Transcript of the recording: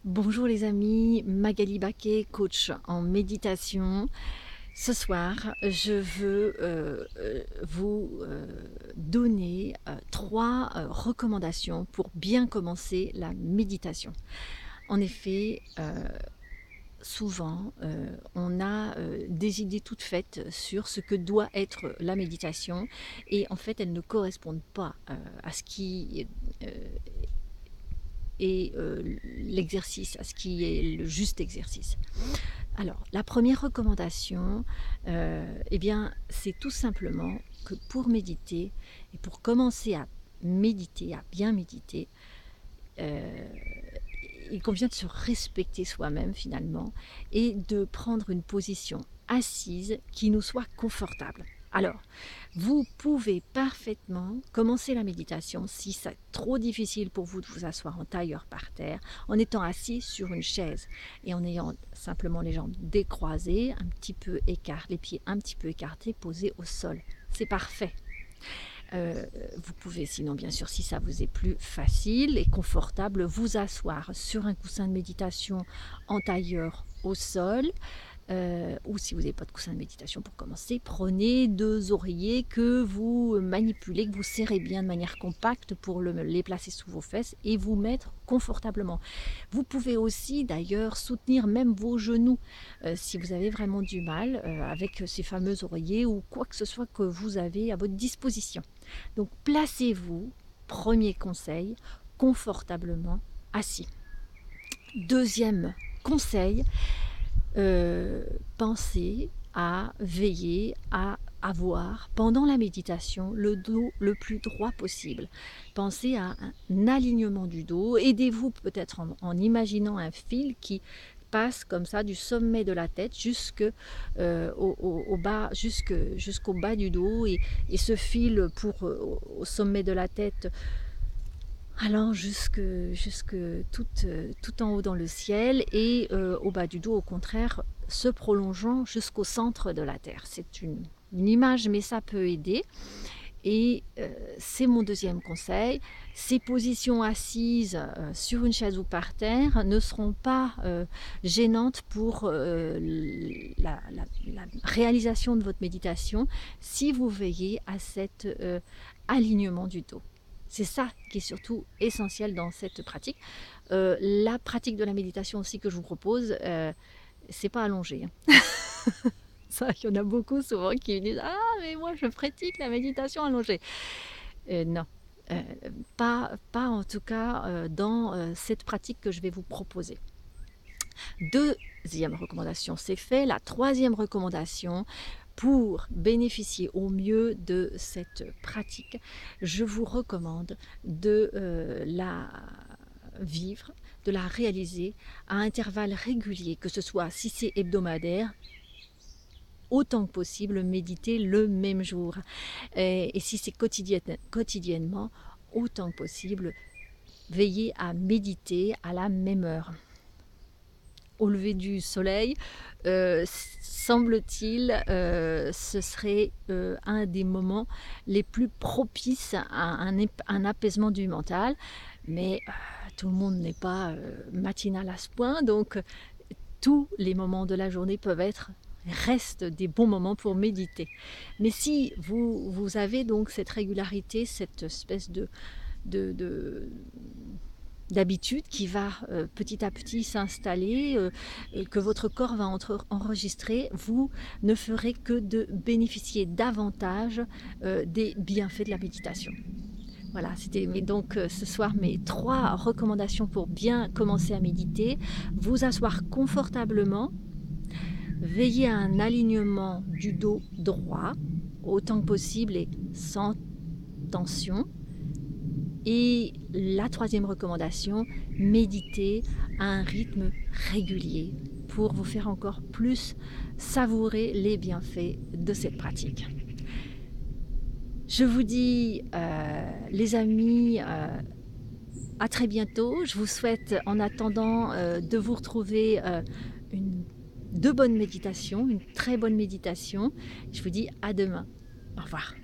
Bonjour les amis, Magali Baquet, coach en méditation. Ce soir, je veux vous donner trois recommandations pour bien commencer la méditation. En effet, souvent, on a des idées toutes faites sur ce que doit être la méditation et en fait, elles ne correspondent pas à ce qui et l'exercice, à ce qui est le juste exercice. Alors, la première recommandation, eh bien, c'est tout simplement que pour méditer et pour commencer à méditer, à bien méditer, euh, il convient de se respecter soi-même finalement et de prendre une position assise qui nous soit confortable. Alors, vous pouvez parfaitement commencer la méditation si c'est trop difficile pour vous de vous asseoir en tailleur par terre, en étant assis sur une chaise et en ayant simplement les jambes décroisées, un petit peu écartées, les pieds un petit peu écartés, posés au sol. C'est parfait. Vous pouvez sinon, bien sûr, si ça vous est plus facile et confortable, vous asseoir sur un coussin de méditation en tailleur au sol. Ou si vous n'avez pas de coussin de méditation pour commencer, prenez deux oreillers que vous manipulez, que vous serrez bien de manière compacte pour les placer sous vos fesses et vous mettre confortablement. Vous pouvez aussi d'ailleurs soutenir même vos genoux si vous avez vraiment du mal avec ces fameux oreillers ou quoi que ce soit que vous avez à votre disposition. Donc placez-vous, premier conseil, confortablement assis. Deuxième conseil, pensez à veiller à avoir pendant la méditation le dos le plus droit possible. Pensez à un alignement du dos. Aidez-vous peut-être en imaginant un fil qui passe comme ça du sommet de la tête au bas, jusqu'au bas du dos et ce fil au sommet de la tête allant jusque tout en haut dans le ciel et au bas du dos, au contraire, se prolongeant jusqu'au centre de la Terre. C'est une image, mais ça peut aider. Et c'est mon deuxième conseil. Ces positions assises sur une chaise ou par terre ne seront pas gênantes pour la réalisation de votre méditation si vous veillez à cet alignement du dos. C'est ça qui est surtout essentiel dans cette pratique. La pratique de la méditation aussi que je vous propose, c'est pas allongé. Ça, il y en a beaucoup souvent qui me disent ah mais moi je pratique la méditation allongée. Non, euh, pas en tout cas dans cette pratique que je vais vous proposer. Deuxième recommandation, c'est fait. La troisième recommandation, pour bénéficier au mieux de cette pratique, je vous recommande de la vivre, de la réaliser à intervalles réguliers, que ce soit si c'est hebdomadaire, autant que possible, méditer le même jour. Et si c'est quotidiennement, autant que possible, veiller à méditer à la même heure. Au lever du soleil, semble-t-il, ce serait un des moments les plus propices à un apaisement du mental. Mais tout le monde n'est pas matinal à ce point, donc tous les moments de la journée restent des bons moments pour méditer. Mais si vous avez donc cette régularité, cette espèce d'habitude qui va petit à petit s'installer, que votre corps va enregistrer, vous ne ferez que de bénéficier davantage des bienfaits de la méditation. Voilà, c'était donc ce soir mes trois recommandations pour bien commencer à méditer. Vous asseoir confortablement, veiller à un alignement du dos droit autant que possible et sans tension. Et la troisième recommandation, méditer à un rythme régulier pour vous faire encore plus savourer les bienfaits de cette pratique. Je vous dis, les amis, à très bientôt. Je vous souhaite, en attendant, de vous retrouver de bonnes méditations, une très bonne méditation. Je vous dis à demain. Au revoir.